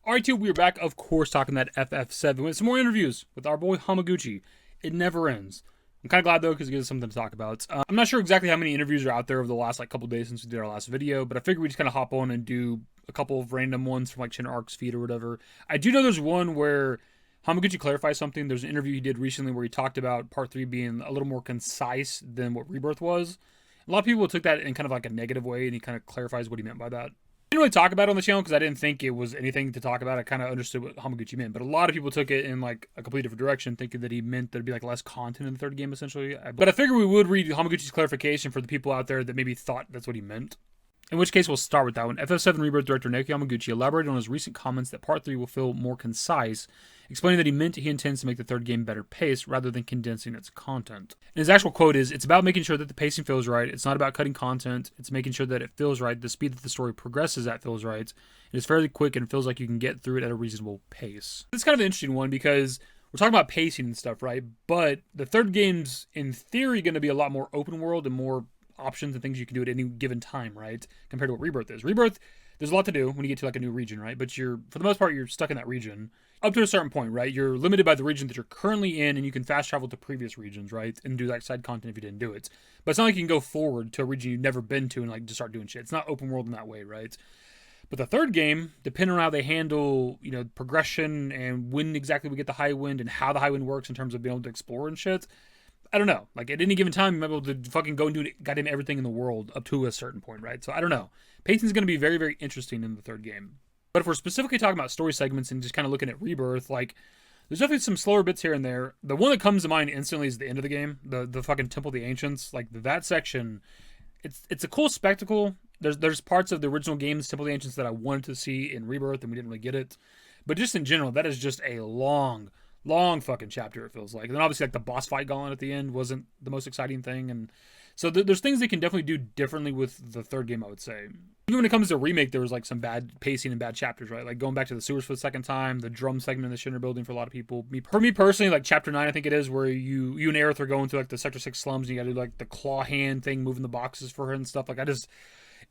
Alright, too, we are back, of course, talking that FF7 with some more interviews with our boy Hamaguchi. It never ends. I'm kind of glad, though, because it gives us something to talk about. I'm not sure exactly how many interviews are out there over the last couple days since we did our last video, but I figured we just kind of hop on and do a couple of random ones from Shinra Arc's feed or whatever. I do know there's one where Hamaguchi clarifies something. There's an interview he did recently where he talked about Part 3 being a little more concise than what Rebirth was. A lot of people took that in kind of like a negative way, and he kind of clarifies what he meant by that. I didn't really talk about it on the channel because I didn't think it was anything to talk about. I kind of understood what Hamaguchi meant, but a lot of people took it in like a completely different direction, thinking that he meant there'd be like less content in the third game, essentially. But I figured we would read Hamaguchi's clarification for the people out there that maybe thought that's what he meant. In which case, we'll start with that one. FF7 Rebirth director Naoki Hamaguchi elaborated on his recent comments that Part 3 will feel more concise, explaining that he intends to make the third game better paced rather than condensing its content. And his actual quote is, "It's about making sure that the pacing feels right. It's not about cutting content. It's making sure that it feels right. The speed that the story progresses at feels right. It is fairly quick and feels like you can get through it at a reasonable pace." It's kind of an interesting one because we're talking about pacing and stuff, right? But the third game's, in theory, going to be a lot more open world and more options and things you can do at any given time, right? Compared to what Rebirth is. Rebirth, there's a lot to do when you get to like a new region, right? But for the most part, you're stuck in that region up to a certain point, right? You're limited by the region that you're currently in, and you can fast travel to previous regions, right? And do like side content if you didn't do it. But it's not like you can go forward to a region you've never been to and like just start doing shit. It's not open world in that way, right? But the third game, depending on how they handle, progression and when exactly we get the high wind and how the high wind works in terms of being able to explore and shit, I don't know. Like, at any given time, you might be able to fucking go and do goddamn everything in the world up to a certain point, right? So, I don't know. Pacing's going to be very, very interesting in the third game. But if we're specifically talking about story segments and just kind of looking at Rebirth, like, there's definitely some slower bits here and there. The one that comes to mind instantly is the end of the game. The fucking Temple of the Ancients. Like, that section, it's a cool spectacle. There's parts of the original game's Temple of the Ancients that I wanted to see in Rebirth, and we didn't really get it. But just in general, that is just a long fucking chapter, it feels like. And then obviously, like, the boss fight gauntlet at the end wasn't the most exciting thing. And so there's things they can definitely do differently with the third game, I would say. Even when it comes to Remake, there was like some bad pacing and bad chapters, right? Like going back to the sewers for the second time, the drum segment in the Shinra building for a lot of people. For me personally, like chapter 9, I think it is, where you and Aerith are going through like the Sector 6 slums, and you gotta do like the claw hand thing, moving the boxes for her and stuff. Like,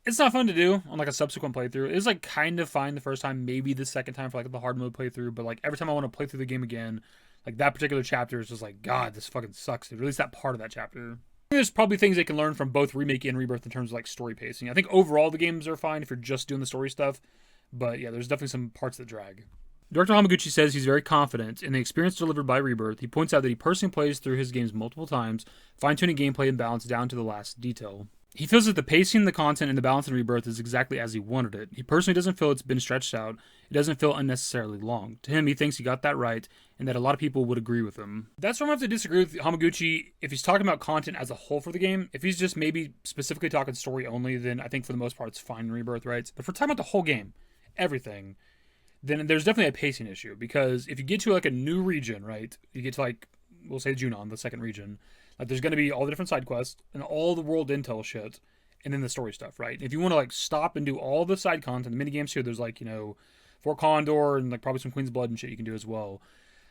it's not fun to do on like a subsequent playthrough. It was like kind of fine the first time, maybe the second time for like the hard mode playthrough, but like every time I want to play through the game again, like that particular chapter is just like, God, this fucking sucks, dude. At least that part of that chapter. There's probably things they can learn from both Remake and Rebirth in terms of like story pacing. I think overall the games are fine if you're just doing the story stuff, but yeah, there's definitely some parts that drag. Director Hamaguchi says he's very confident in the experience delivered by Rebirth. He points out that he personally plays through his games multiple times, fine-tuning gameplay and balance down to the last detail. He feels that the pacing, the content, and the balance in Rebirth is exactly as he wanted it. He personally doesn't feel it's been stretched out. It doesn't feel unnecessarily long. To him, he thinks he got that right, and that a lot of people would agree with him. That's where I'm going to have to disagree with Hamaguchi if he's talking about content as a whole for the game. If he's just maybe specifically talking story only, then I think for the most part it's fine in Rebirth, right? But if we're talking about the whole game, everything, then there's definitely a pacing issue. Because if you get to like a new region, right? You get to like, we'll say Junon, the second region. Like, there's going to be all the different side quests and all the world intel shit, and then the story stuff, right? If you want to like stop and do all the side content, the minigames here, there's like, Fort Condor and like probably some Queen's Blood and shit you can do as well.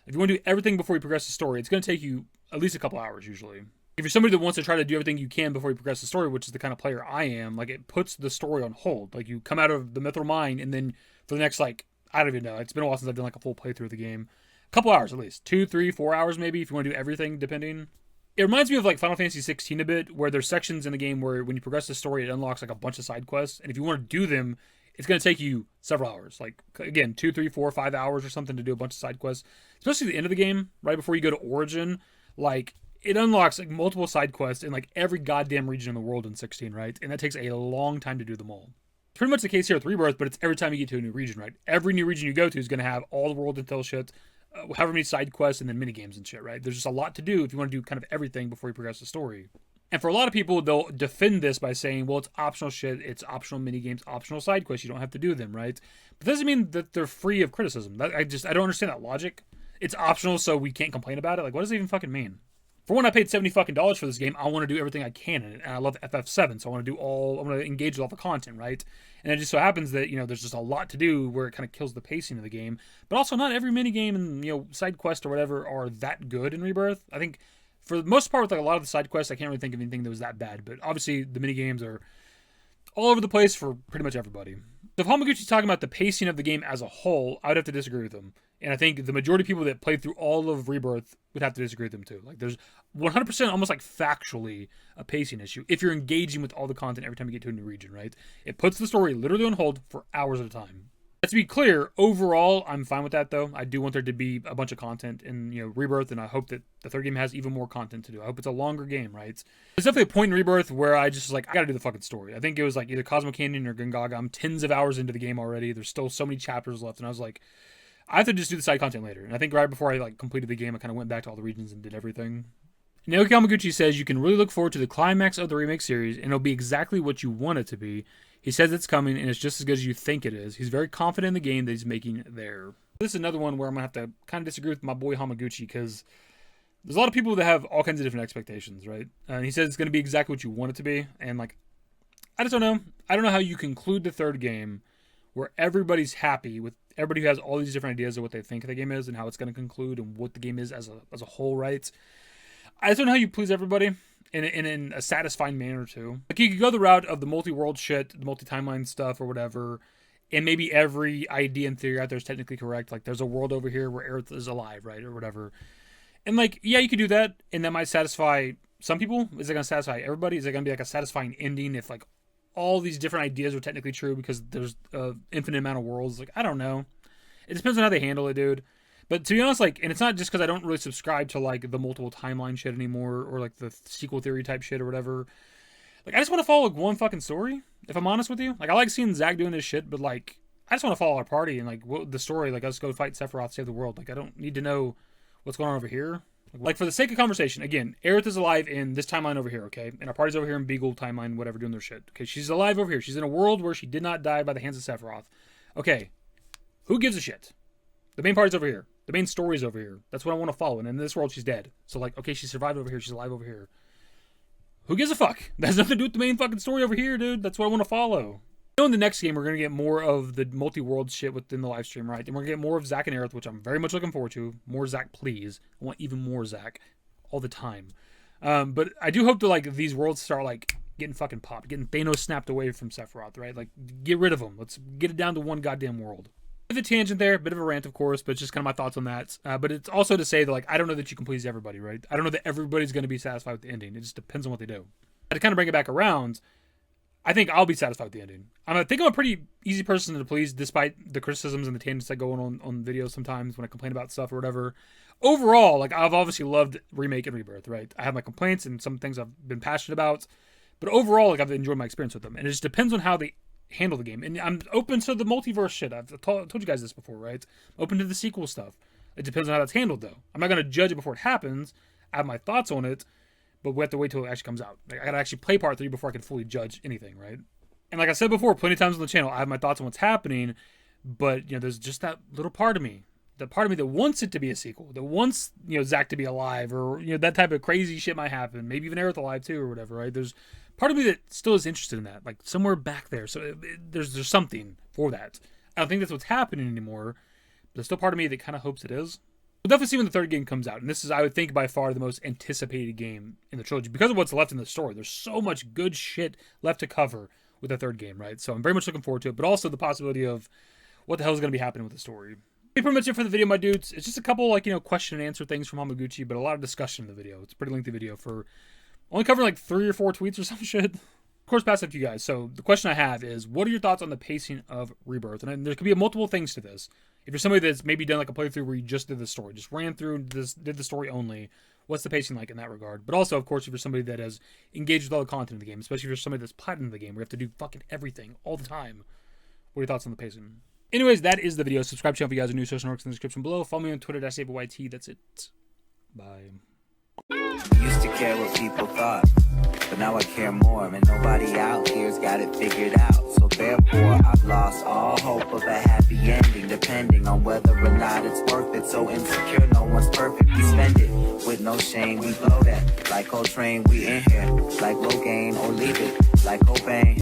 If you want to do everything before you progress the story, it's going to take you at least a couple hours usually. If you're somebody that wants to try to do everything you can before you progress the story, which is the kind of player I am, like, it puts the story on hold. Like, you come out of the Mithril Mine, and then for the next, like, I don't even know. It's been a while since I've done like a full playthrough of the game. A couple hours at least. 2, 3, 4 hours maybe if you want to do everything, depending. It reminds me of like Final Fantasy 16 a bit, where there's sections in the game where when you progress the story, it unlocks like a bunch of side quests, and if you want to do them, it's going to take you several hours. Like, again, 2, 3, 4, 5 hours or something to do a bunch of side quests. Especially the end of the game, right before you go to Origin, like, it unlocks like multiple side quests in like every goddamn region in the world in 16, right? And that takes a long time to do them all. It's pretty much the case here with Rebirth, but it's every time you get to a new region, right? Every new region you go to is going to have all the world intel shit, however many side quests, and then minigames and shit, right? There's just a lot to do if you want to do kind of everything before you progress the story. And for a lot of people, they'll defend this by saying, well, it's optional shit, it's optional minigames, optional side quests, you don't have to do them, right? But that doesn't mean that they're free of criticism. I don't understand that logic. It's optional, so we can't complain about it. Like, what does it even fucking mean? For one, I paid $70 fucking for this game. I want to do everything I can in it, and I love FF7, so I want to engage with all the content, right? And it just so happens that, there's just a lot to do where it kind of kills the pacing of the game. But also, not every minigame and, side quest or whatever are that good in Rebirth. I think, for the most part, with like a lot of the side quests, I can't really think of anything that was that bad. But obviously, the minigames are all over the place for pretty much everybody. If Hamaguchi's talking about the pacing of the game as a whole, I would have to disagree with him. And I think the majority of people that played through all of Rebirth would have to disagree with him too. Like there's 100% almost like factually a pacing issue if you're engaging with all the content every time you get to a new region, right? It puts the story literally on hold for hours at a time. Let's be clear, overall, I'm fine with that though. I do want there to be a bunch of content in Rebirth, and I hope that the third game has even more content to do. I hope it's a longer game, right? There's definitely a point in Rebirth where I just I gotta do the fucking story. I think it was like either Cosmo Canyon or Gungaga. I'm tens of hours into the game already. There's still so many chapters left, and I was like, I have to just do the side content later. And I think right before I completed the game, I kind of went back to all the regions and did everything. Naoki Hamaguchi says you can really look forward to the climax of the remake series, and it'll be exactly what you want it to be. He says it's coming, and it's just as good as you think it is. He's very confident in the game that he's making there. This is another one where I'm going to have to kind of disagree with my boy Hamaguchi, because there's a lot of people that have all kinds of different expectations, right? And he says it's going to be exactly what you want it to be, and I just don't know. I don't know how you conclude the third game where everybody's happy with everybody who has all these different ideas of what they think the game is and how it's going to conclude and what the game is as a whole, right? I just don't know how you please everybody in a satisfying manner too. Like you could go the route of the multi-world shit, the multi-timeline stuff or whatever, and maybe every idea and theory out there is technically correct. Like there's a world over here where Earth is alive, right, or whatever. And yeah, you could do that, and that might satisfy some people. Is it going to satisfy everybody? Is it going to be like a satisfying ending if all these different ideas are technically true because there's an infinite amount of worlds? I don't know. It depends on how they handle it, dude. But to be honest, and it's not just because I don't really subscribe to the multiple timeline shit anymore, or the sequel theory type shit or whatever. I just want to follow one fucking story. If I'm honest with you, I like seeing Zack doing this shit, but I just want to follow our party and the story. Let's go fight Sephiroth, save the world. I don't need to know what's going on over here. For the sake of conversation, again, Aerith is alive in this timeline over here, okay? And our party's over here in Beagle timeline, whatever, doing their shit. Okay, she's alive over here. She's in a world where she did not die by the hands of Sephiroth. Okay, who gives a shit? The main party's over here. The main story's over here. That's what I want to follow. And in this world, she's dead. So, okay, she survived over here. She's alive over here. Who gives a fuck? That has nothing to do with the main fucking story over here, dude. That's what I want to follow. In the next game, we're going to get more of the multi-world shit within the live stream, right? And we're going to get more of Zack and Aerith, which I'm very much looking forward to. More Zack, please. I want even more Zack all the time. But I do hope that, these worlds start, getting fucking popped. Getting Thanos snapped away from Sephiroth, right? Get rid of him. Let's get it down to one goddamn world. Bit of a tangent there, bit of a rant, of course, but it's just kind of my thoughts on that. But it's also to say that, I don't know that you can please everybody, right? I don't know that everybody's going to be satisfied with the ending. It just depends on what they do. But to kind of bring it back around, I think I'll be satisfied with the ending. I think I'm a pretty easy person to please, despite the criticisms and the tangents that go on videos sometimes when I complain about stuff or whatever. Overall, I've obviously loved Remake and Rebirth, right? I have my complaints and some things I've been passionate about. But overall, I've enjoyed my experience with them. And it just depends on how they handle the game. And I'm open to the multiverse shit. I've told you guys this before, right? I'm open to the sequel stuff. It depends on how that's handled, though. I'm not going to judge it before it happens. I have my thoughts on it, but we have to wait till it actually comes out. I got to actually play part 3 before I can fully judge anything, right? And like I said before, plenty of times on the channel, I have my thoughts on what's happening, but, there's just that little part of me. The part of me that wants it to be a sequel, that wants, Zack to be alive, or, that type of crazy shit might happen. Maybe even Aerith alive, too, or whatever, right? There's part of me that still is interested in that, somewhere back there. So there's something for that. I don't think that's what's happening anymore, but there's still part of me that kind of hopes it is. We'll definitely see when the third game comes out, and this is, I would think, by far the most anticipated game in the trilogy because of what's left in the story. There's so much good shit left to cover with the third game, right? So I'm very much looking forward to it, but also the possibility of what the hell is going to be happening with the story. That's pretty much it for the video, my dudes. It's just a couple, question and answer things from Hamaguchi, but a lot of discussion in the video. It's a pretty lengthy video for only covering 3 or 4 tweets or some shit. Of course, pass it to you guys. So the question I have is, what are your thoughts on the pacing of Rebirth? And there could be multiple things to this. If you're somebody that's maybe done a playthrough where you just did the story, just ran through this, did the story only, what's the pacing like in that regard? But also, of course, if you're somebody that has engaged with all the content in the game, especially if you're somebody that's platinum the game, where you have to do fucking everything all the time, what are your thoughts on the pacing? Anyways, that is the video. Subscribe to the channel if you guys are new. Social networks in the description below. Follow me on Twitter, @ffvii. That's it. Bye. Used to care what people thought, but now I care more, and nobody out here's got it figured out. So therefore, I've lost all hope of a happy ending, depending on whether or not it's worth it. So insecure, no one's perfect. We spend it with no shame. We blow that like Coltrane. We in here like Logain, or leave it like Cobain.